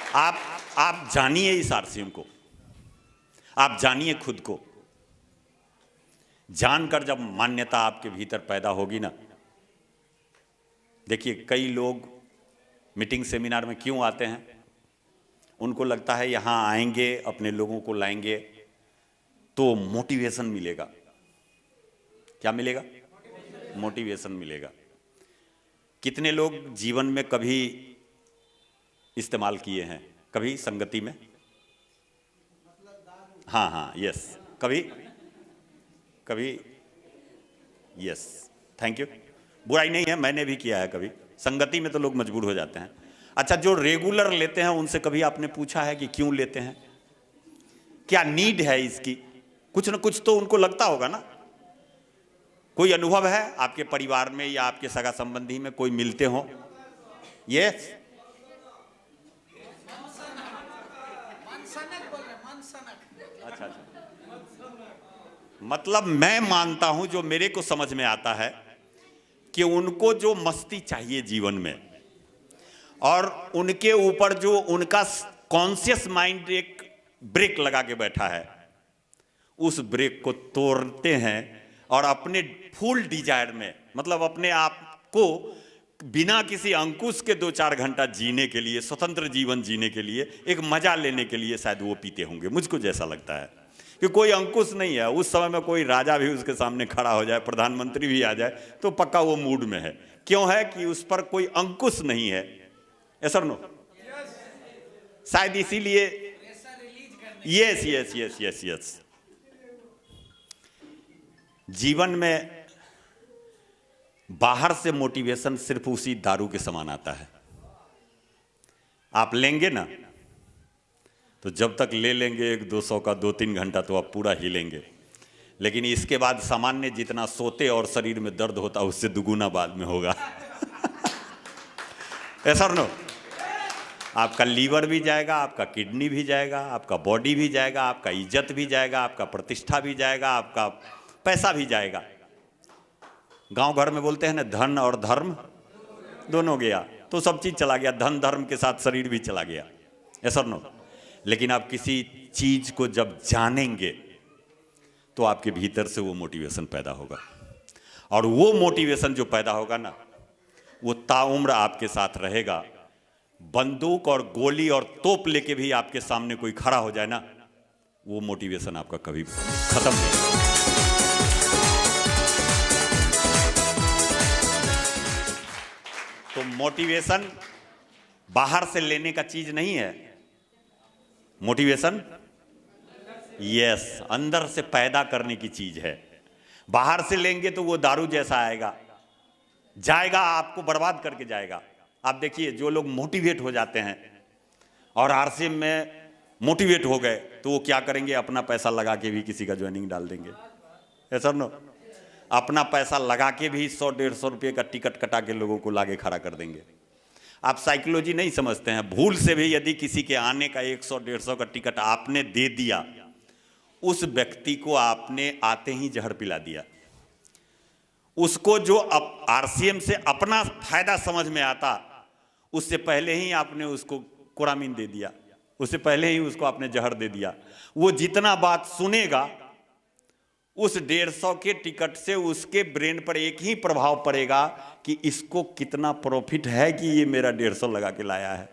आप आप जानिए इस आरसीएम को, आप जानिए खुद को। जानकर जब मान्यता आपके भीतर पैदा होगी ना, देखिए कई लोग मीटिंग सेमिनार में क्यों आते हैं? उनको लगता है यहां आएंगे, अपने लोगों को लाएंगे तो मोटिवेशन मिलेगा। क्या मिलेगा? मोटिवेशन मिलेगा। कितने लोग जीवन में कभी इस्तेमाल किए हैं, कभी संगति में? हाँ हाँ, यस, कभी कभी, यस, थैंक यू। बुराई नहीं है, मैंने भी किया है कभी। संगति में तो लोग मजबूर हो जाते हैं। अच्छा, जो रेगुलर लेते हैं उनसे कभी आपने पूछा है कि क्यों लेते हैं? क्या नीड है इसकी? कुछ ना कुछ तो उनको लगता होगा ना। कोई अनुभव है आपके परिवार में या आपके सगा संबंधी में कोई मिलते हो? यस, अच्छा अच्छा। मतलब मैं मानता हूं, जो मेरे को समझ में आता है कि उनको जो मस्ती चाहिए जीवन में, और उनके ऊपर जो उनका कॉन्शियस माइंड एक ब्रेक लगा के बैठा है, उस ब्रेक को तोड़ते हैं और अपने फुल डिजायर में, मतलब अपने आप को बिना किसी अंकुश के 2-4 घंटा जीने के लिए, स्वतंत्र जीवन जीने के लिए, एक मजा लेने के लिए शायद वो पीते होंगे। मुझको जैसा लगता है कि कोई अंकुश नहीं है उस समय में, कोई राजा भी उसके सामने खड़ा हो जाए, प्रधानमंत्री भी आ जाए तो पक्का वो मूड में है। क्यों है? कि उस पर कोई अंकुश नहीं है। ऐसा नो, शायद इसीलिए। Yes yes yes yes yes. जीवन में बाहर से मोटिवेशन सिर्फ उसी दारू के समान आता है। आप लेंगे ना, तो जब तक ले लेंगे 100-200 का 2-3 घंटा तो आप पूरा ही लेंगे, लेकिन इसके बाद सामान्य जितना सोते और शरीर में दर्द होता है उससे दुगुना बाद में होगा। ऐसा नो, आपका लीवर भी जाएगा, आपका किडनी भी जाएगा, आपका बॉडी भी जाएगा, आपका इज्जत भी जाएगा, आपका प्रतिष्ठा भी जाएगा, आपका पैसा भी जाएगा। गांव घर में बोलते हैं ना, धन और धर्म दोनों गया, तो सब चीज चला गया, धन धर्म के साथ शरीर भी चला गया। ऐसा नो। लेकिन आप किसी चीज को जब जानेंगे तो आपके भीतर से वो मोटिवेशन पैदा होगा, और वो मोटिवेशन जो पैदा होगा ना, वो ताउम्र आपके साथ रहेगा। बंदूक और गोली और तोप लेके भी आपके सामने कोई खड़ा हो जाए ना, वो मोटिवेशन आपका कभी खत्म नहीं होगा। तो मोटिवेशन बाहर से लेने का चीज नहीं है। मोटिवेशन यस, अंदर से पैदा करने की चीज है। बाहर से लेंगे तो वो दारू जैसा आएगा, जाएगा, आपको बर्बाद करके जाएगा। आप देखिए, जो लोग मोटिवेट हो जाते हैं और आरसीएम में मोटिवेट हो गए तो वो क्या करेंगे? अपना पैसा लगा के भी किसी का ज्वाइनिंग डाल देंगे। ऐसा नो, अपना पैसा लगा के भी 100-150 रुपये का टिकट कटा के लोगों को लाके खड़ा कर देंगे। आप साइकोलॉजी नहीं समझते हैं। भूल से भी यदि किसी के आने का 100-150 का टिकट आपने दे दिया, उस व्यक्ति को आपने आते ही जहर पिला दिया। उसको जो अब आरसीएम से अपना फायदा समझ में आता, उससे पहले ही आपने उसको कुरामीन दे दिया, उससे पहले ही उसको आपने जहर दे दिया। वो जितना बात सुनेगा, उस 150 के टिकट से उसके ब्रेन पर एक ही प्रभाव पड़ेगा कि इसको कितना प्रॉफिट है कि ये मेरा 150 लगा के लाया है।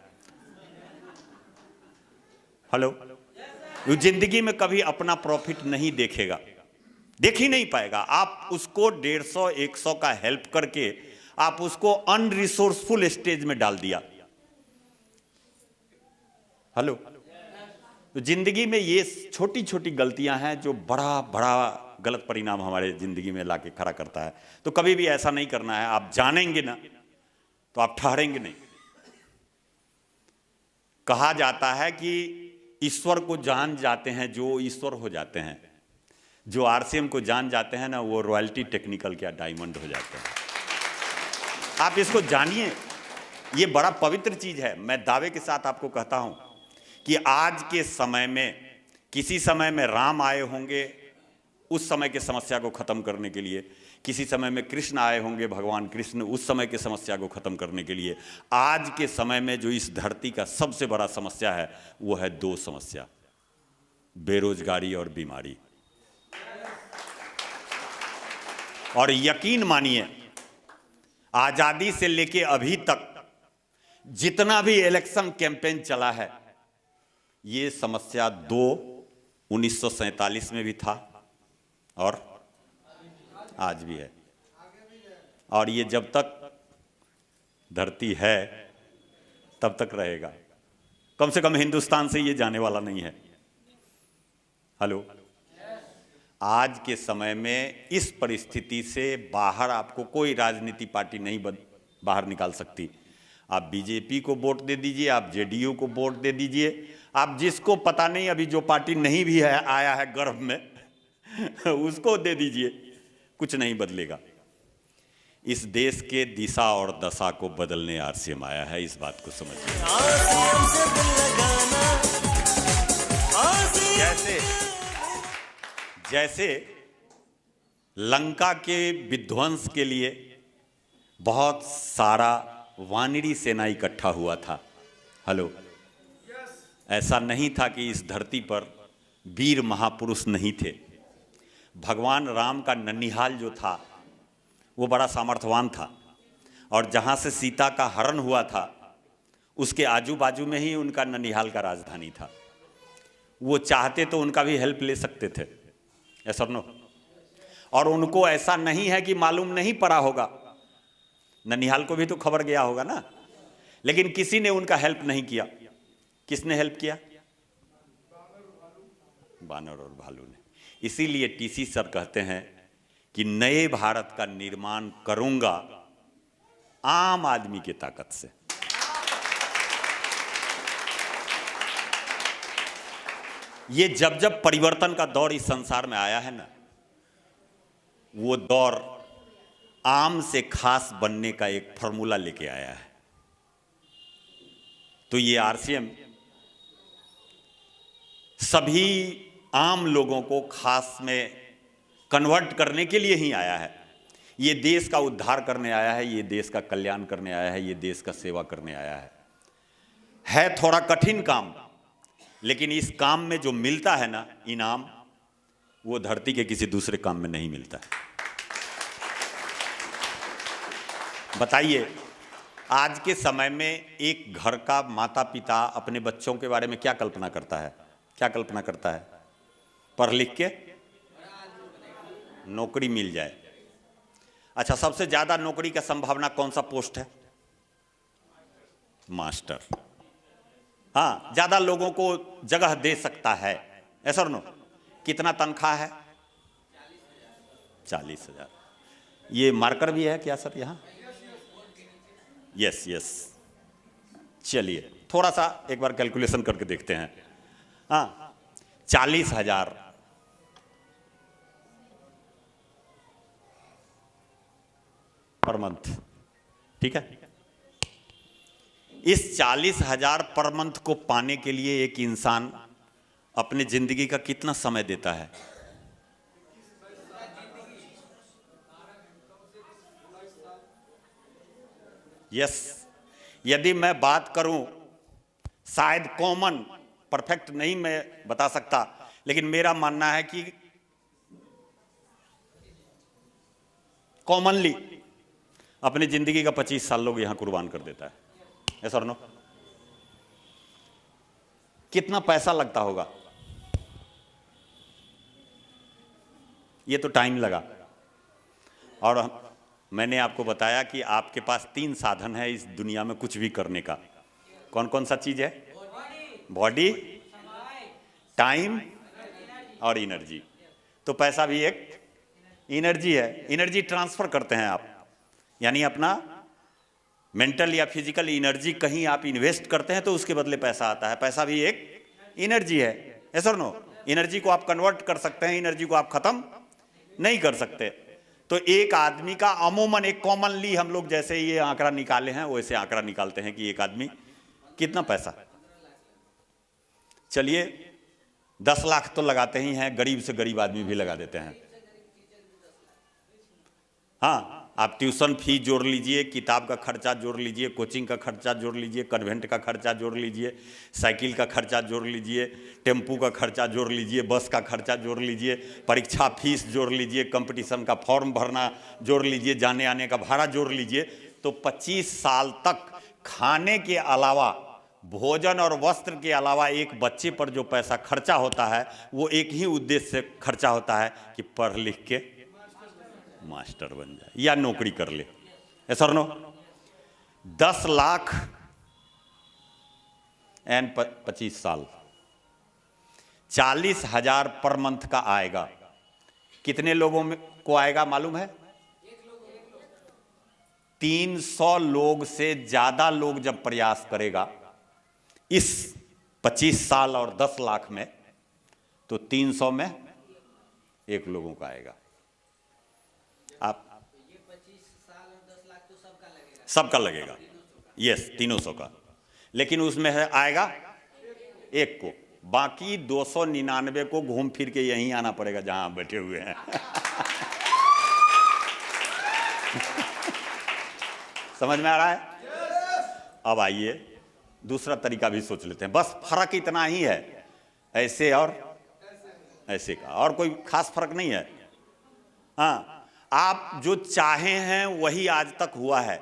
हेलो, वो जिंदगी में कभी अपना प्रॉफिट नहीं देखेगा, देख ही नहीं पाएगा। आप उसको 150-100 का हेल्प करके आप उसको अनरिसोर्सफुल स्टेज में डाल दिया। हेलो, तो जिंदगी में ये छोटी छोटी गलतियां हैं जो बड़ा बड़ा गलत परिणाम हमारे जिंदगी में लाके खड़ा करता है। तो कभी भी ऐसा नहीं करना है। आप जानेंगे ना तो आप ठहरेंगे नहीं। कहा जाता है कि ईश्वर को जान जाते हैं जो ईश्वर हो जाते हैं, जो आरसीएम को जान जाते हैं ना, वो रॉयल्टी टेक्निकल क्या डायमंड हो जाते हैं। आप इसको जानिए, ये बड़ा पवित्र चीज है। मैं दावे के साथ आपको कहता हूं कि आज के समय में, किसी समय में राम आए होंगे उस समय की समस्या को खत्म करने के लिए, किसी समय में कृष्ण आए होंगे, भगवान कृष्ण, उस समय की समस्या को खत्म करने के लिए। आज के समय में जो इस धरती का सबसे बड़ा समस्या है वो है दो समस्या, बेरोजगारी और बीमारी। और यकीन मानिए, आजादी से लेके अभी तक जितना भी इलेक्शन कैंपेन चला है, ये समस्या 1947 में भी था और आज भी है, और ये जब तक धरती है तब तक रहेगा। कम से कम हिंदुस्तान से ये जाने वाला नहीं है। हेलो, आज के समय में इस परिस्थिति से बाहर आपको कोई राजनीति पार्टी नहीं बाहर निकाल सकती। आप बीजेपी को वोट दे दीजिए, आप जेडीयू को वोट दे दीजिए, आप जिसको पता नहीं अभी जो पार्टी नहीं भी है आया है गर्भ में उसको दे दीजिए, कुछ नहीं बदलेगा। इस देश के दिशा और दशा को बदलने आरसीएम आया है, इस बात को समझिए। जैसे लंका के विध्वंस के लिए बहुत सारा वानरी सेना इकट्ठा हुआ था। हेलो, ऐसा नहीं था कि इस धरती पर वीर महापुरुष नहीं थे। भगवान राम का ननिहाल जो था वो बड़ा सामर्थवान था, और जहाँ से सीता का हरण हुआ था उसके आजू बाजू में ही उनका ननिहाल का राजधानी था। वो चाहते तो उनका भी हेल्प ले सकते थे, ऐसा नो। और उनको ऐसा नहीं है कि मालूम नहीं पड़ा होगा, ननिहाल को भी तो खबर गया होगा ना, लेकिन किसी ने उनका हेल्प नहीं किया। किसने हेल्प किया? बानर और भालू ने। इसीलिए टीसी सर कहते हैं कि नए भारत का निर्माण करूंगा आम आदमी की ताकत से। ये जब जब परिवर्तन का दौर इस संसार में आया है ना, वो दौर आम से खास बनने का एक फॉर्मूला लेके आया है। तो ये आरसीएम सभी आम लोगों को खास में कन्वर्ट करने के लिए ही आया है। ये देश का उद्धार करने आया है, ये देश का कल्याण करने आया है, ये देश का सेवा करने आया है थोड़ा कठिन काम, लेकिन इस काम में जो मिलता है ना इनाम, वो धरती के किसी दूसरे काम में नहीं मिलता है। बताइए, आज के समय में एक घर का माता पिता अपने बच्चों के बारे में क्या कल्पना करता है? क्या कल्पना करता है? पढ़ लिख के नौकरी मिल जाए। अच्छा, सबसे ज्यादा नौकरी का संभावना कौन सा पोस्ट है? मास्टर। हाँ, ज्यादा लोगों को जगह दे सकता है, ऐसा नो। कितना तनख्वाह है? 40,000। ये मार्कर भी है क्या सर यहाँ? Yes yes. चलिए थोड़ा सा एक बार कैलकुलेशन करके देखते हैं। हाँ, 40,000 पर मंथ, ठीक है। इस 40,000 पर मंथ को पाने के लिए एक इंसान अपनी जिंदगी का कितना समय देता है? यस। यदि मैं बात करूं, शायद कॉमन, परफेक्ट नहीं मैं बता सकता, लेकिन मेरा मानना है कि कॉमनली अपनी जिंदगी का 25 साल लोग यहां कुर्बान कर देता है, ऐसा नो। कितना पैसा लगता होगा? ये तो टाइम लगा। और मैंने आपको बताया कि आपके पास 3 साधन है इस दुनिया में कुछ भी करने का। कौन कौन सा चीज है? बॉडी, टाइम और एनर्जी। तो पैसा भी एक एनर्जी है। एनर्जी ट्रांसफर करते हैं आप, यानी अपना मेंटल या फिजिकल एनर्जी कहीं आप इन्वेस्ट करते हैं तो उसके बदले पैसा आता है। पैसा भी एक एनर्जी है, ऐसा नो। एनर्जी को आप कन्वर्ट कर सकते हैं, एनर्जी को आप खत्म नहीं कर सकते। तो एक आदमी का अमूमन, एक कॉमनली हम लोग जैसे ये आंकड़ा निकाले हैं वैसे आंकड़ा निकालते हैं कि एक आदमी कितना पैसा। चलिए 10 लाख तो लगाते ही हैं, गरीब से गरीब आदमी भी लगा देते हैं। हाँ, आप ट्यूशन फी जोड़ लीजिए, किताब का खर्चा जोड़ लीजिए, कोचिंग का खर्चा जोड़ लीजिए, कन्वेंट का खर्चा जोड़ लीजिए, साइकिल का खर्चा जोड़ लीजिए, टेम्पू का खर्चा जोड़ लीजिए, बस का खर्चा जोड़ लीजिए, परीक्षा फीस जोड़ लीजिए, कंपटीशन का फॉर्म भरना जोड़ लीजिए, जाने आने का भाड़ा जोड़ लीजिए, तो 25 साल तक खाने के अलावा, भोजन और वस्त्र के अलावा एक बच्चे पर जो पैसा खर्चा होता है वो एक ही उद्देश्य से खर्चा होता है कि पढ़ लिख के मास्टर बन जाए या नौकरी कर ले। सर नो 10 लाख एंड 25 साल 40,000 पर मंथ का आएगा। कितने लोगों में को आएगा मालूम है? 300 लोग से ज्यादा लोग जब प्रयास करेगा इस 25 साल और 10 लाख में, तो 300 में एक लोगों का आएगा। आप ये 25 साल और 10 लाख तो सबका लगेगा, यस 300 का, लेकिन उसमें है आएगा एक को, बाकी 299 को घूम फिर के यहीं आना पड़ेगा जहां आप बैठे हुए हैं। समझ में आ रहा है? अब आइए दूसरा तरीका भी सोच लेते हैं। बस फर्क इतना ही है, ऐसे और ऐसे का, और कोई खास फर्क नहीं है। हाँ, आप जो चाहे हैं वही आज तक हुआ है,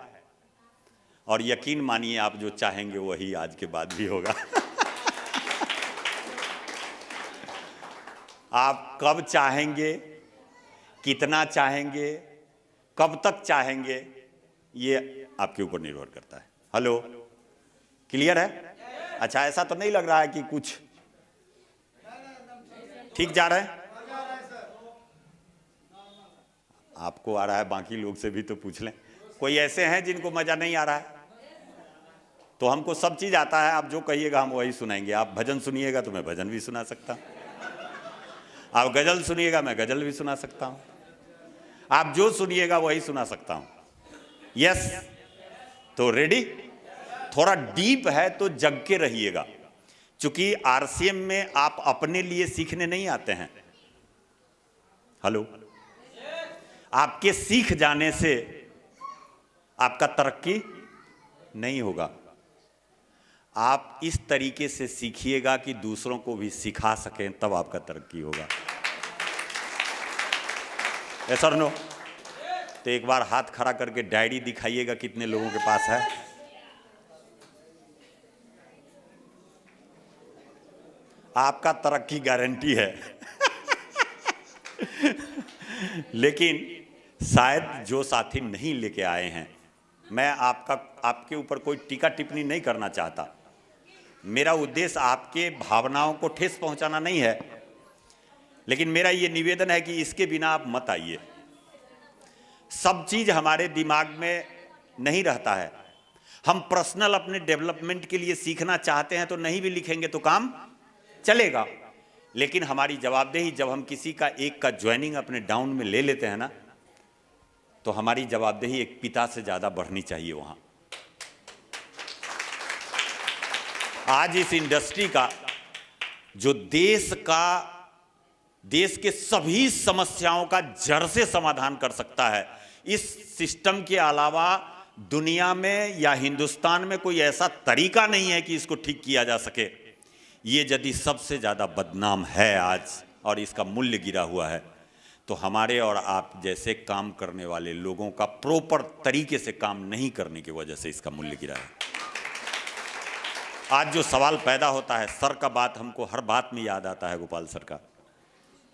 और यकीन मानिए आप जो चाहेंगे वही आज के बाद भी होगा। आप कब चाहेंगे, कितना चाहेंगे, कब तक चाहेंगे, ये आपके ऊपर निर्भर करता है। हेलो, क्लियर है? अच्छा, ऐसा तो नहीं लग रहा है कि कुछ ठीक जा रहा है? आपको आ रहा है, बाकी लोग से भी तो पूछ लें। कोई ऐसे हैं जिनको मजा नहीं आ रहा है? तो हमको सब चीज आता है, आप जो कहिएगा हम वही सुनाएंगे। आप भजन सुनिएगा तो मैं भजन भी सुना सकता हूं, आप गजल सुनिएगा मैं गजल भी सुना सकता हूं, आप जो सुनिएगा वही सुना सकता हूं। यस, तो रेडी? थोड़ा डीप है तो जग के रहिएगा, क्योंकि आरसीएम में आप अपने लिए सीखने नहीं आते हैं। हेलो, आपके सीख जाने से आपका तरक्की नहीं होगा। आप इस तरीके से सीखिएगा कि दूसरों को भी सिखा सकें, तब आपका तरक्की होगा। ऐसा नो? तो एक बार हाथ खड़ा करके डायरी दिखाइएगा कितने लोगों के पास है। आपका तरक्की गारंटी है। लेकिन शायद जो साथी नहीं लेके आए हैं, मैं आपके ऊपर कोई टीका टिप्पणी नहीं करना चाहता। मेरा उद्देश्य आपके भावनाओं को ठेस पहुंचाना नहीं है, लेकिन मेरा ये निवेदन है कि इसके बिना आप मत आइए। सब चीज हमारे दिमाग में नहीं रहता है। हम पर्सनल अपने डेवलपमेंट के लिए सीखना चाहते हैं तो नहीं भी लिखेंगे तो काम चलेगा, लेकिन हमारी जवाबदेही, जब हम किसी का एक का ज्वाइनिंग अपने डाउन में ले लेते हैं ना, तो हमारी जवाबदेही एक पिता से ज्यादा बढ़नी चाहिए वहां। आज इस इंडस्ट्री का जो देश के सभी समस्याओं का जड़ से समाधान कर सकता है, इस सिस्टम के अलावा दुनिया में या हिंदुस्तान में कोई ऐसा तरीका नहीं है कि इसको ठीक किया जा सके। ये यदि सबसे ज्यादा बदनाम है आज और इसका मूल्य गिरा हुआ है, तो हमारे और आप जैसे काम करने वाले लोगों का प्रॉपर तरीके से काम नहीं करने की वजह से इसका मूल्य गिरा है। आज जो सवाल पैदा होता है, सर का बात हमको हर बात में याद आता है, गोपाल सर का।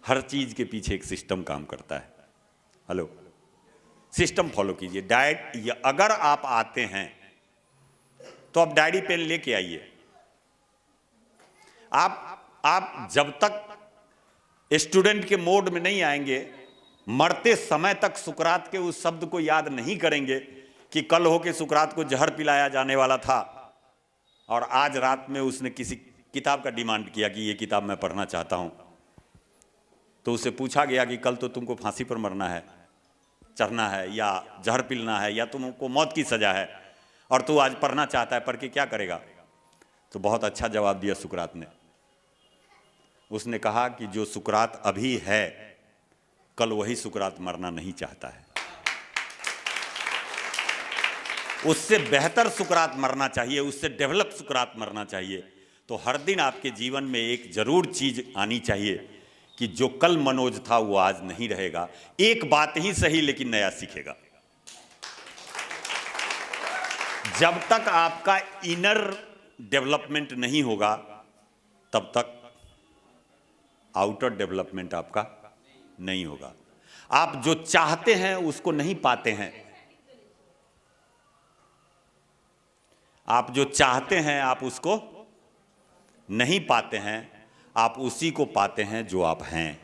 हर चीज के पीछे एक सिस्टम काम करता है। हेलो, सिस्टम फॉलो कीजिए। डायट, अगर आप आते हैं तो आप डायरी पेन लेके आइए। आप जब तक स्टूडेंट के मोड में नहीं आएंगे, मरते समय तक सुकरात के उस शब्द को याद नहीं करेंगे कि कल हो के सुकरात को जहर पिलाया जाने वाला था और आज रात में उसने किसी किताब का डिमांड किया कि ये किताब मैं पढ़ना चाहता हूं, तो उसे पूछा गया कि कल तो तुमको फांसी पर मरना है, चढ़ना है, या जहर पिलना है, या तुमको मौत की सजा है, और तू आज पढ़ना चाहता है, पढ़ के क्या करेगा? तो बहुत अच्छा जवाब दिया सुकरात ने। उसने कहा कि जो सुकरात अभी है, कल वही सुकरात मरना नहीं चाहता है। उससे बेहतर सुकरात मरना चाहिए, उससे डेवलप सुकरात मरना चाहिए। तो हर दिन आपके जीवन में एक जरूर चीज आनी चाहिए कि जो कल मनोज था वो आज नहीं रहेगा। एक बात ही सही लेकिन नया सीखेगा। जब तक आपका इनर डेवलपमेंट नहीं होगा तब तक आउटर डेवलपमेंट आपका नहीं होगा। आप जो चाहते हैं उसको नहीं पाते हैं। आप जो चाहते हैं आप उसको नहीं पाते हैं, आप उसी को पाते हैं जो आप हैं।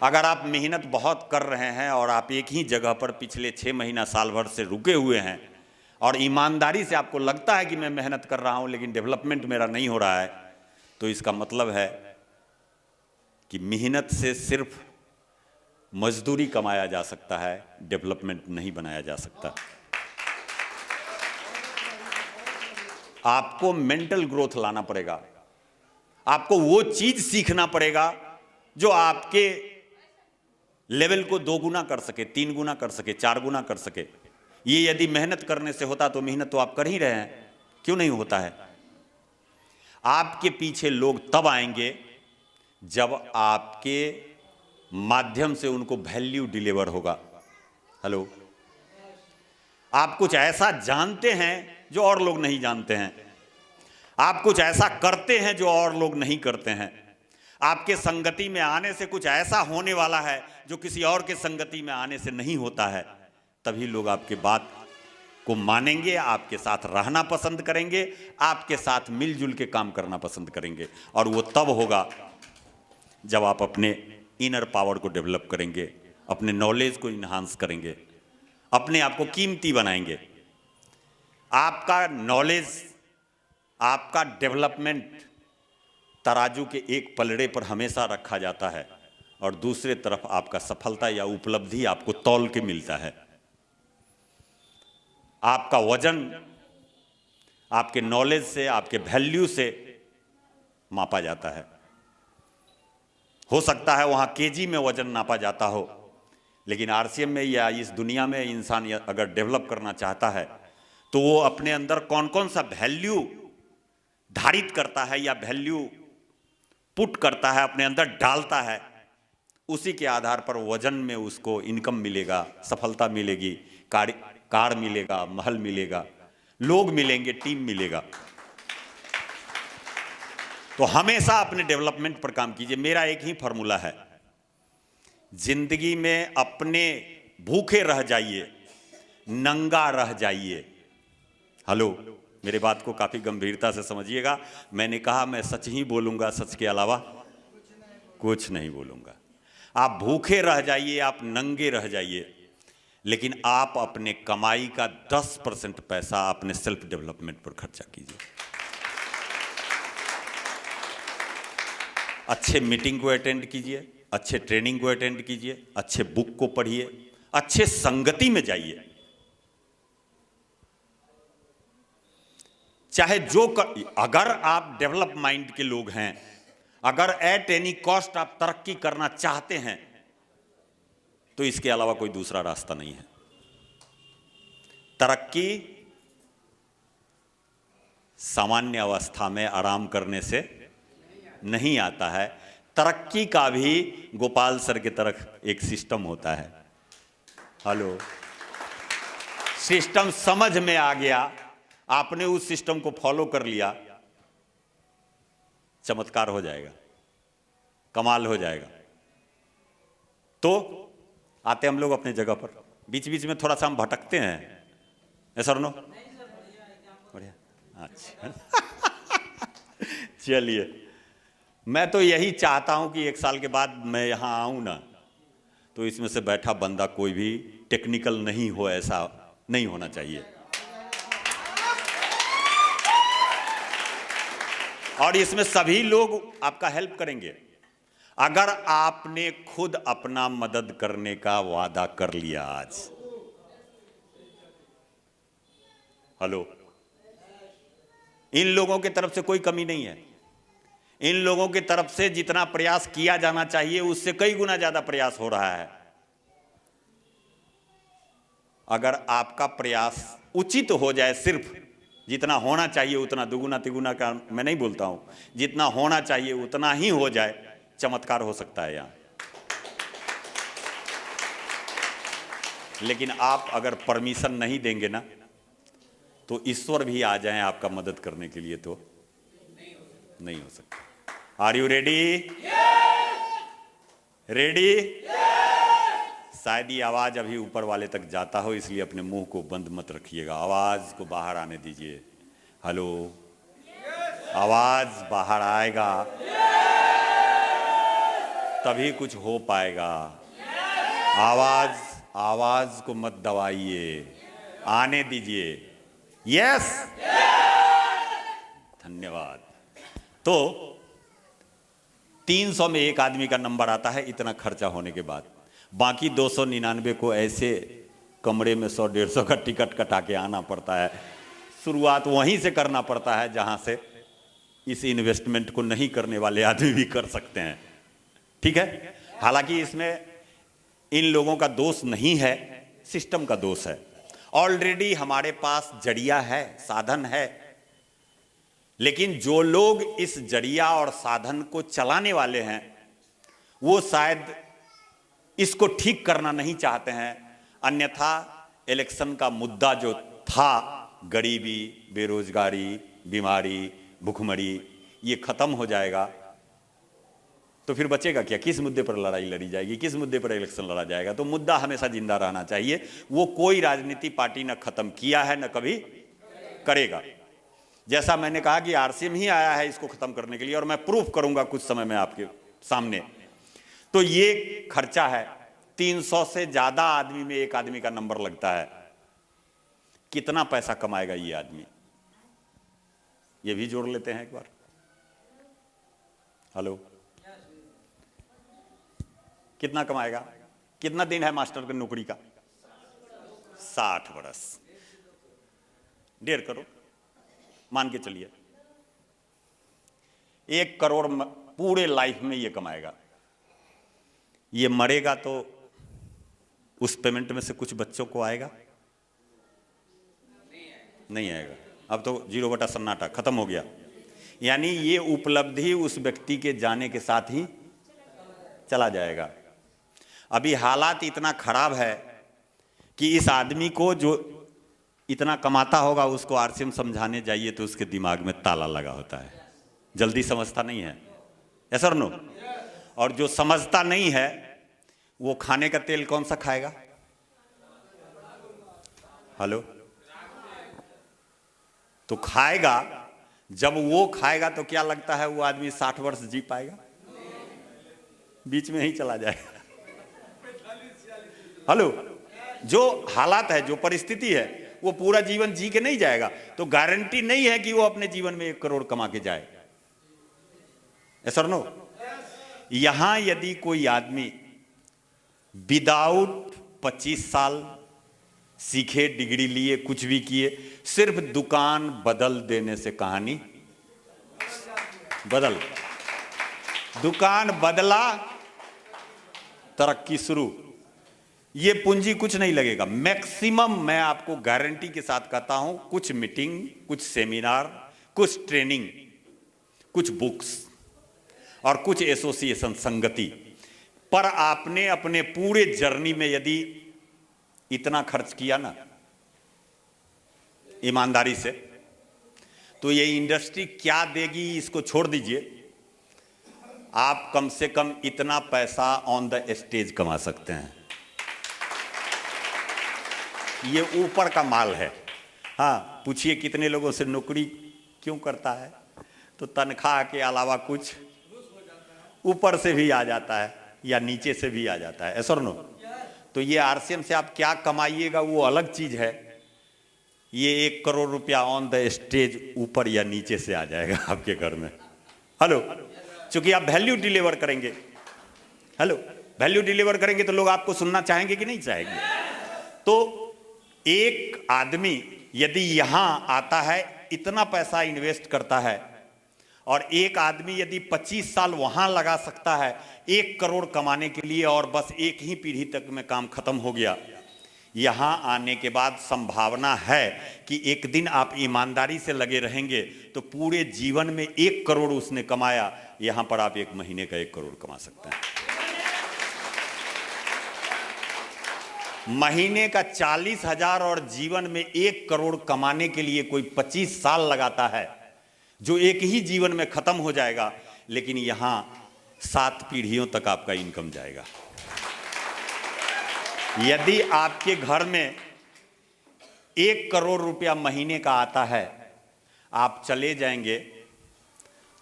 अगर आप मेहनत बहुत कर रहे हैं और आप एक ही जगह पर पिछले 6 महीना साल भर से रुके हुए हैं और ईमानदारी से आपको लगता है कि मैं मेहनत कर रहा हूं लेकिन डेवलपमेंट मेरा नहीं हो रहा है, तो इसका मतलब है कि मेहनत से सिर्फ मजदूरी कमाया जा सकता है, डेवलपमेंट नहीं बनाया जा सकता। आपको मेंटल ग्रोथ लाना पड़ेगा, आपको वो चीज सीखना पड़ेगा जो आपके लेवल को 2 गुना कर सके, 3 गुना कर सके, 4 गुना कर सके। ये यदि मेहनत करने से होता तो मेहनत तो आप कर ही रहे हैं, क्यों नहीं होता है? आपके पीछे लोग तब आएंगे जब आपके माध्यम से उनको वैल्यू डिलीवर होगा। हेलो, आप कुछ ऐसा जानते हैं जो और लोग नहीं जानते हैं, आप कुछ ऐसा करते हैं जो और लोग नहीं करते हैं, आपके संगति में आने से कुछ ऐसा होने वाला है जो किसी और के संगति में आने से नहीं होता है। तभी लोग आपके बात को मानेंगे, आपके साथ रहना पसंद करेंगे, आपके साथ मिलजुल के काम करना पसंद करेंगे। और वो तब होगा जब आप अपने इनर पावर को डेवलप करेंगे, अपने नॉलेज को इन्हांस करेंगे, अपने आप को कीमती बनाएंगे। आपका नॉलेज, आपका डेवलपमेंट तराजू के एक पलड़े पर हमेशा रखा जाता है और दूसरे तरफ आपका सफलता या उपलब्धि आपको तौल के मिलता है। आपका वजन आपके नॉलेज से, आपके वैल्यू से मापा जाता है। हो सकता है वहां केजी में वजन नापा जाता हो, लेकिन आरसीएम में या इस दुनिया में इंसान अगर डेवलप करना चाहता है तो वो अपने अंदर कौन कौन सा वैल्यू धारित करता है या वैल्यू पुट करता है, अपने अंदर डालता है, उसी के आधार पर वजन में उसको इनकम मिलेगा, सफलता मिलेगी, कार मिलेगा, महल मिलेगा, लोग मिलेंगे, टीम मिलेगा। तो हमेशा अपने डेवलपमेंट पर काम कीजिए। मेरा एक ही फॉर्मूला है, जिंदगी में अपने भूखे रह जाइए, नंगा रह जाइए। हेलो, मेरे बात को काफी गंभीरता से समझिएगा। मैंने कहा मैं सच ही बोलूंगा, सच के अलावा कुछ नहीं बोलूंगा। आप भूखे रह जाइए, आप नंगे रह जाइए, लेकिन आप अपने कमाई का 10% पैसा अपने सेल्फ डेवलपमेंट पर खर्चा कीजिए। अच्छे मीटिंग को अटेंड कीजिए, अच्छे ट्रेनिंग को अटेंड कीजिए, अच्छे बुक को पढ़िए, अच्छे संगति में जाइए। चाहे अगर आप डेवलप माइंड के लोग हैं, अगर एट एनी कॉस्ट आप तरक्की करना चाहते हैं, तो इसके अलावा कोई दूसरा रास्ता नहीं है। तरक्की सामान्य अवस्था में आराम करने से नहीं आता है। तरक्की का भी गोपाल सर की तरह एक सिस्टम होता है। हेलो, सिस्टम समझ में आ गया, आपने उस सिस्टम को फॉलो कर लिया, चमत्कार हो जाएगा, कमाल हो जाएगा। तो आते हम लोग अपने जगह पर, बीच बीच में थोड़ा सा हम भटकते हैं, ऐसा नो बढ़िया, अच्छा चलिए, मैं तो यही चाहता हूं कि 1 साल के बाद मैं यहां आऊं ना, तो इसमें से बैठा बंदा कोई भी टेक्निकल नहीं हो, ऐसा नहीं होना चाहिए। और इसमें सभी लोग आपका हेल्प करेंगे। अगर आपने खुद अपना मदद करने का वादा कर लिया आज, हेलो, इन लोगों की तरफ से कोई कमी नहीं है। इन लोगों की तरफ से जितना प्रयास किया जाना चाहिए उससे कई गुना ज्यादा प्रयास हो रहा है। अगर आपका प्रयास उचित हो जाए, सिर्फ जितना होना चाहिए उतना, दुगुना तिगुना का मैं नहीं बोलता हूं, जितना होना चाहिए उतना ही हो जाए, चमत्कार हो सकता है यहां। लेकिन आप अगर परमिशन नहीं देंगे ना, तो ईश्वर भी आ जाएं आपका मदद करने के लिए, तो नहीं हो सकता। Are you ready? रेडी? शायद ये आवाज अभी ऊपर वाले तक जाता हो, इसलिए अपने मुंह को बंद मत रखिएगा, आवाज को बाहर आने दीजिए। हेलो, आवाज बाहर आएगा तभी कुछ हो पाएगा। आवाज को मत दबाइए, आने दीजिए। यस, धन्यवाद। तो 300 में एक आदमी का नंबर आता है इतना खर्चा होने के बाद, बाकी 299 को ऐसे कमरे में 100-150 का टिकट कटा के आना पड़ता है। शुरुआत वहीं से करना पड़ता है जहां से इस इन्वेस्टमेंट को नहीं करने वाले आदमी भी कर सकते हैं। ठीक है, हालांकि इसमें इन लोगों का दोष नहीं है, सिस्टम का दोष है। ऑलरेडी हमारे पास जरिया है, साधन है, लेकिन जो लोग इस जरिया और साधन को चलाने वाले हैं वो शायद इसको ठीक करना नहीं चाहते हैं। अन्यथा इलेक्शन का मुद्दा जो था, गरीबी, बेरोजगारी, बीमारी, भुखमरी, ये खत्म हो जाएगा तो फिर बचेगा क्या? किस मुद्दे पर लड़ाई लड़ी जाएगी, किस मुद्दे पर इलेक्शन लड़ा जाएगा? तो मुद्दा हमेशा जिंदा रहना चाहिए। वो कोई राजनीति पार्टी न खत्म किया है न कभी करेगा। जैसा मैंने कहा कि आरसीएम ही आया है इसको खत्म करने के लिए, और मैं प्रूफ करूंगा कुछ समय में आपके सामने। तो ये खर्चा है, 300 से ज्यादा आदमी में एक आदमी का नंबर लगता है। कितना पैसा कमाएगा ये आदमी, ये भी जोड़ लेते हैं एक बार। हेलो, कितना कमाएगा? कितना दिन है मास्टर की नौकरी का? 60 वर्ष, 1.5 करोड़ मान के चलिए। 1 करोड़ पूरे लाइफ में ये कमाएगा। ये मरेगा तो उस पेमेंट में से कुछ बच्चों को आएगा? नहीं आएगा। अब तो 0 सन्नाटा खत्म हो गया। यानी ये उपलब्धि उस व्यक्ति के जाने के साथ ही चला जाएगा। अभी हालात इतना खराब है कि इस आदमी को जो इतना कमाता होगा उसको आरसीएम समझाने जाइए तो उसके दिमाग में ताला लगा होता है, जल्दी समझता नहीं है। यस और नो? और जो समझता नहीं है वो खाने का तेल कौन सा खाएगा? हेलो, तो खाएगा। जब वो खाएगा तो क्या लगता है वो आदमी 60 वर्ष जी पाएगा? बीच में ही चला जाएगा। हेलो, जो हालात है, जो परिस्थिति है, वो पूरा जीवन जी के नहीं जाएगा। तो गारंटी नहीं है कि वो अपने जीवन में 1 करोड़ कमा के जाए। यस और नो? यहां यदि कोई आदमी विदाउट 25 साल सीखे, डिग्री लिए, कुछ भी किए, सिर्फ दुकान बदल देने से कहानी बदल, दुकान बदला, तरक्की शुरू। ये पूंजी कुछ नहीं लगेगा। मैक्सिमम मैं आपको गारंटी के साथ कहता हूं, कुछ मीटिंग, कुछ सेमिनार, कुछ ट्रेनिंग, कुछ बुक्स और कुछ एसोसिएशन, संगति पर आपने अपने पूरे जर्नी में यदि इतना खर्च किया ना ईमानदारी से, तो ये इंडस्ट्री क्या देगी इसको छोड़ दीजिए। आप कम से कम इतना पैसा ऑन द स्टेज कमा सकते हैं। ये ऊपर का माल है। हाँ, पूछिए कितने लोगों से नौकरी क्यों करता है, तो तनख्वाह के अलावा कुछ ऊपर से भी आ जाता है या नीचे से भी आ जाता है। ऐसा नो? तो ये आरसीएम से आप क्या कमाइएगा वो अलग चीज है। ये 1 करोड़ रुपया ऑन द स्टेज ऊपर या नीचे से आ जाएगा आपके घर में। हेलो, क्योंकि आप वैल्यू डिलीवर करेंगे। हेलो, वैल्यू डिलीवर करेंगे तो लोग आपको सुनना चाहेंगे कि नहीं चाहेंगे? तो एक आदमी यदि यहां आता है, इतना पैसा इन्वेस्ट करता है, और एक आदमी यदि 25 साल वहां लगा सकता है 1 करोड़ कमाने के लिए, और बस एक ही पीढ़ी तक में काम खत्म हो गया। यहां आने के बाद संभावना है कि एक दिन आप ईमानदारी से लगे रहेंगे तो पूरे जीवन में 1 करोड़ उसने कमाया, यहां पर आप 1 महीने का 1 करोड़ कमा सकते हैं। महीने का 40,000 और जीवन में 1 करोड़ कमाने के लिए कोई 25 साल लगाता है, जो एक ही जीवन में खत्म हो जाएगा, लेकिन यहां 7 पीढ़ियों तक आपका इनकम जाएगा। यदि आपके घर में 1 करोड़ रुपया महीने का आता है, आप चले जाएंगे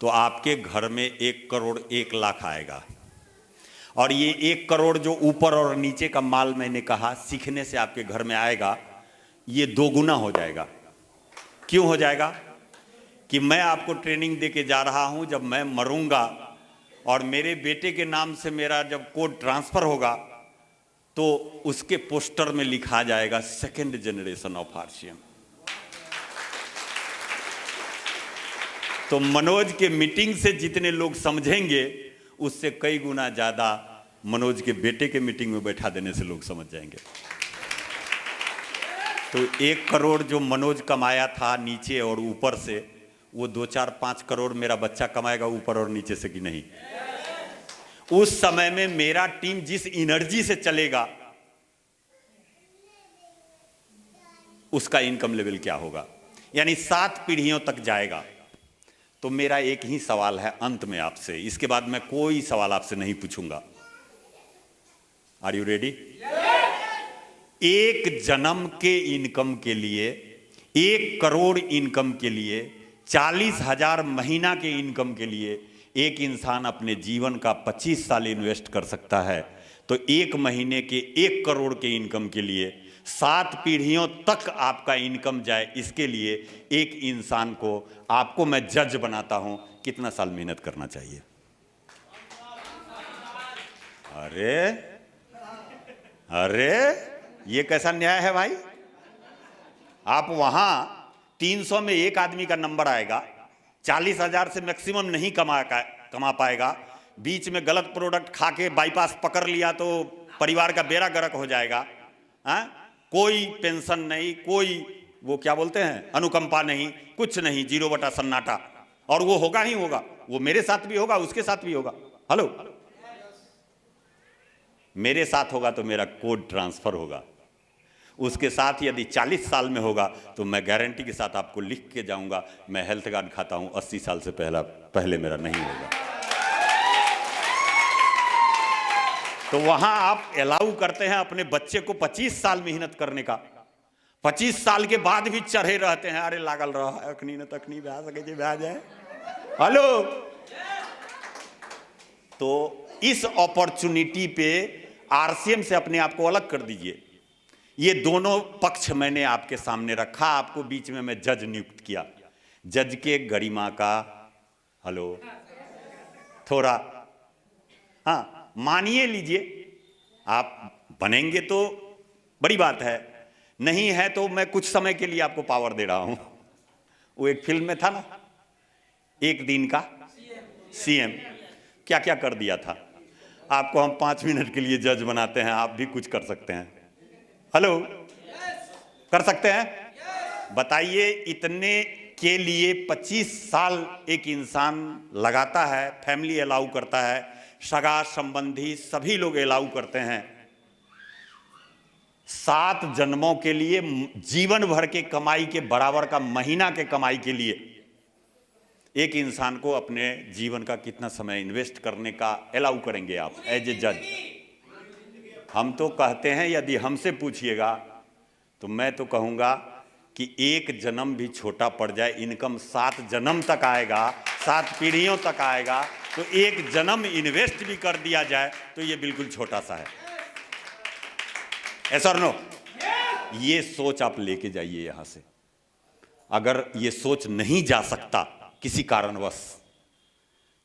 तो आपके घर में 1 करोड़ 1 लाख आएगा। और ये 1 करोड़ जो ऊपर और नीचे का माल मैंने कहा सीखने से आपके घर में आएगा, ये 2 गुना हो जाएगा। क्यों हो जाएगा? कि मैं आपको ट्रेनिंग दे के जा रहा हूं, जब मैं मरूंगा और मेरे बेटे के नाम से मेरा जब कोड ट्रांसफर होगा तो उसके पोस्टर में लिखा जाएगा 2nd जनरेशन ऑफ आरसीएम। तो मनोज के मीटिंग से जितने लोग समझेंगे उससे कई गुना ज्यादा मनोज के बेटे के मीटिंग में बैठा देने से लोग समझ जाएंगे। तो 1 करोड़ जो मनोज कमाया था नीचे और ऊपर से, वो 2, 4, 5 करोड़ मेरा बच्चा कमाएगा ऊपर और नीचे से कि नहीं? उस समय में मेरा टीम जिस एनर्जी से चलेगा उसका इनकम लेवल क्या होगा, यानी 7 पीढ़ियों तक जाएगा। तो मेरा एक ही सवाल है अंत में आपसे, इसके बाद मैं कोई सवाल आपसे नहीं पूछूंगा। Are you ready? एक जन्म के इनकम के लिए, 1 करोड़ इनकम के लिए, 40,000 महीना के इनकम के लिए एक इंसान अपने जीवन का 25 साल इन्वेस्ट कर सकता है। तो 1 महीने के 1 करोड़ के इनकम के लिए 7 पीढ़ियों तक आपका इनकम जाए, इसके लिए एक इंसान को, आपको मैं जज बनाता हूं, कितना साल मेहनत करना चाहिए? अरे ये कैसा न्याय है भाई? आप वहां 300 में एक आदमी का नंबर आएगा, 40,000 से मैक्सिमम नहीं कमा पाएगा, बीच में गलत प्रोडक्ट खा के बाईपास पकड़ लिया तो परिवार का बेड़ा गर्क हो जाएगा। कोई पेंशन नहीं, कोई वो क्या बोलते हैं अनुकंपा नहीं, कुछ नहीं, 0 बटा सन्नाटा। और वो होगा ही होगा, वो मेरे साथ भी होगा, उसके साथ भी होगा। हेलो, मेरे साथ होगा तो मेरा कोड ट्रांसफर होगा, उसके साथ यदि 40 साल में होगा तो मैं गारंटी के साथ आपको लिख के जाऊंगा, मैं हेल्थ कार्ड खाता हूं, 80 साल से पहले मेरा नहीं होगा। तो वहां आप अलाउ करते हैं अपने बच्चे को 25 साल मेहनत करने का, 25 साल के बाद भी चढ़े रहते हैं, अरे लागल रहा अखनी न तखनी ब्याह सके जे ब्याह जाए। हेलो, तो इस अपॉर्चुनिटी पे आरसीएम से अपने आप को अलग कर दीजिए। ये दोनों पक्ष मैंने आपके सामने रखा, आपको बीच में मैं जज नियुक्त किया। जज के गरिमा का, हेलो, थोड़ा हाँ मानिए लीजिए, आप बनेंगे तो बड़ी बात है, नहीं है तो मैं कुछ समय के लिए आपको पावर दे रहा हूं। वो एक फिल्म में था ना, 1 दिन का सीएम, क्या क्या कर दिया था। आपको हम 5 मिनट के लिए जज बनाते हैं, आप भी कुछ कर सकते हैं। हेलो, कर सकते हैं? बताइए, इतने के लिए 25 साल एक इंसान लगाता है, फैमिली अलाउ करता है, सगा संबंधी सभी लोग अलाउ करते हैं। 7 जन्मों के लिए, जीवन भर के कमाई के बराबर का महीना के कमाई के लिए एक इंसान को अपने जीवन का कितना समय इन्वेस्ट करने का अलाउ करेंगे आप एज ए जज? हम तो कहते हैं, यदि हमसे पूछिएगा तो मैं तो कहूंगा कि 1 जन्म भी छोटा पड़ जाए, इनकम 7 जन्म तक आएगा, 7 पीढ़ियों तक आएगा, तो 1 जन्म इन्वेस्ट भी कर दिया जाए तो ये बिल्कुल छोटा सा है। ऐसा नो, ये सोच आप लेके जाइए यहां से। अगर ये सोच नहीं जा सकता किसी कारणवश,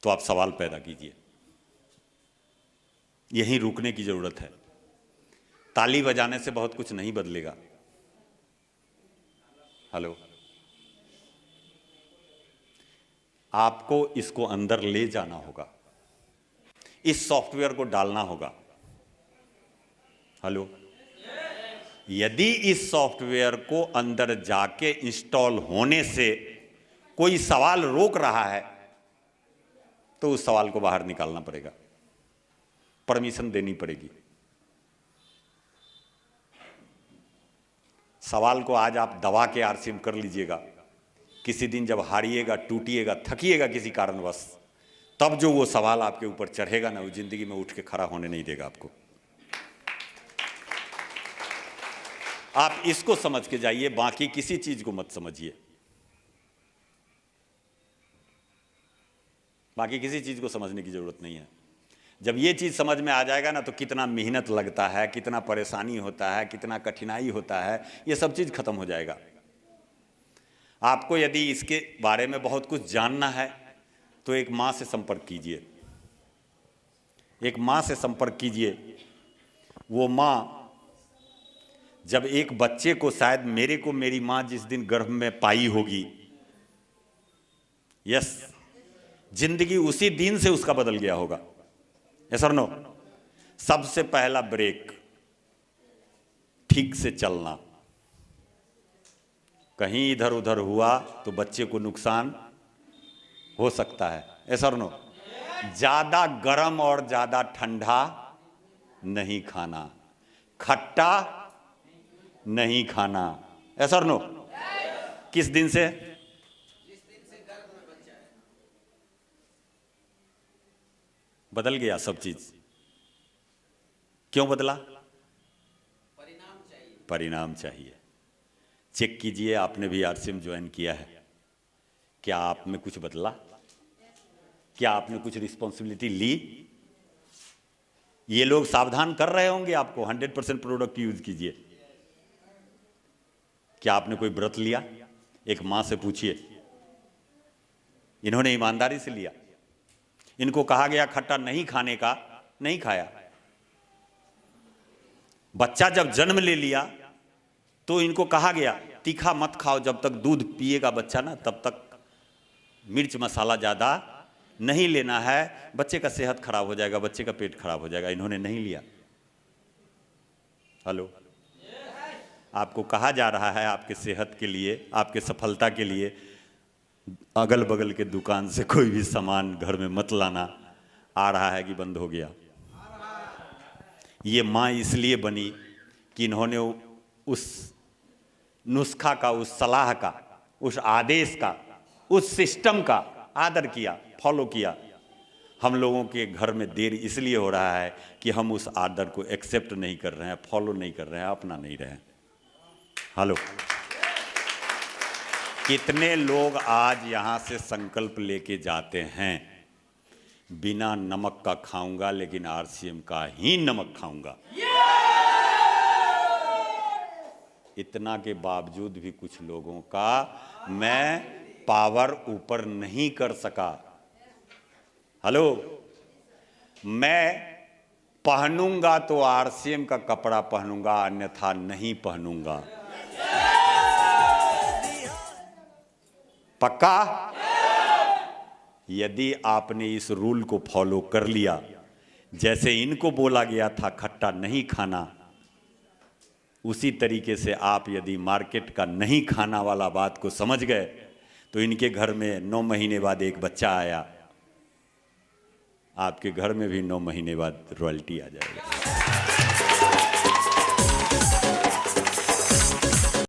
तो आप सवाल पैदा कीजिए। यहीं रुकने की जरूरत है। ताली बजाने से बहुत कुछ नहीं बदलेगा। हेलो, आपको इसको अंदर ले जाना होगा, इस सॉफ्टवेयर को डालना होगा। हेलो, यदि इस सॉफ्टवेयर को अंदर जाके इंस्टॉल होने से कोई सवाल रोक रहा है तो उस सवाल को बाहर निकालना पड़ेगा, परमिशन देनी पड़ेगी। सवाल को आज आप दबा के आरसीएम कर लीजिएगा, किसी दिन जब हारिएगा, टूटिएगा, थकिएगा किसी कारणवश, तब जो वो सवाल आपके ऊपर चढ़ेगा ना, वो जिंदगी में उठ के खड़ा होने नहीं देगा आपको। आप इसको समझ के जाइए, बाकी किसी चीज को मत समझिए, बाकी किसी चीज को समझने की जरूरत नहीं है। जब ये चीज समझ में आ जाएगा ना, तो कितना मेहनत लगता है, कितना परेशानी होता है, कितना कठिनाई होता है, ये सब चीज खत्म हो जाएगा। आपको यदि इसके बारे में बहुत कुछ जानना है तो एक माँ से संपर्क कीजिए, एक माँ से संपर्क कीजिए। वो माँ जब एक बच्चे को, शायद मेरे को मेरी माँ जिस दिन गर्भ में पाई होगी, यस, जिंदगी उसी दिन से उसका बदल गया होगा। यस और नो? सबसे पहला ब्रेक, ठीक से चलना। कहीं इधर उधर हुआ तो बच्चे को नुकसान हो सकता है। यस और नो? ज्यादा गर्म और ज्यादा ठंडा नहीं खाना, खट्टा नहीं खाना। यस और नो? किस दिन से? बदल गया सब चीज। क्यों बदला? परिणाम चाहिए। चेक कीजिए, आपने भी आरसीएम ज्वाइन किया है, क्या आप में कुछ बदला? क्या आपने कुछ रिस्पॉन्सिबिलिटी ली? ये लोग सावधान कर रहे होंगे आपको, 100% प्रोडक्ट यूज कीजिए। क्या आपने कोई व्रत लिया? एक मां से पूछिए, इन्होंने ईमानदारी से लिया। इनको कहा गया खट्टा नहीं खाने का, नहीं खाया। बच्चा जब जन्म ले लिया तो इनको कहा गया तीखा मत खाओ, जब तक दूध पिएगा बच्चा ना, तब तक मिर्च मसाला ज्यादा नहीं लेना है, बच्चे का सेहत खराब हो जाएगा, बच्चे का पेट खराब हो जाएगा। इन्होंने नहीं लिया। हेलो? आपको कहा जा रहा है आपके सेहत के लिए, आपके सफलता के लिए, अगल बगल के दुकान से कोई भी सामान घर में मत लाना। आ रहा है कि बंद हो गया? ये माँ इसलिए बनी कि इन्होंने उस नुस्खा का, उस सलाह का, उस आदेश का, उस सिस्टम का आदर किया, फॉलो किया। हम लोगों के घर में देर इसलिए हो रहा है कि हम उस आदर को एक्सेप्ट नहीं कर रहे हैं, फॉलो नहीं कर रहे हैं, अपना नहीं रहे हैं। हेलो? कितने लोग आज यहां से संकल्प लेके जाते हैं, बिना नमक का खाऊंगा लेकिन आरसीएम का ही नमक खाऊंगा। इतना के बावजूद भी कुछ लोगों का मैं पावर ऊपर नहीं कर सका। हेलो? मैं पहनूंगा तो आरसीएम का कपड़ा पहनूंगा, अन्यथा नहीं पहनूंगा। पक्का? यदि आपने इस रूल को फॉलो कर लिया, जैसे इनको बोला गया था खट्टा नहीं खाना, उसी तरीके से आप यदि मार्केट का नहीं खाना वाला बात को समझ गए, तो इनके घर में 9 महीने बाद एक बच्चा आया, आपके घर में भी 9 महीने बाद रॉयल्टी आ जाएगा।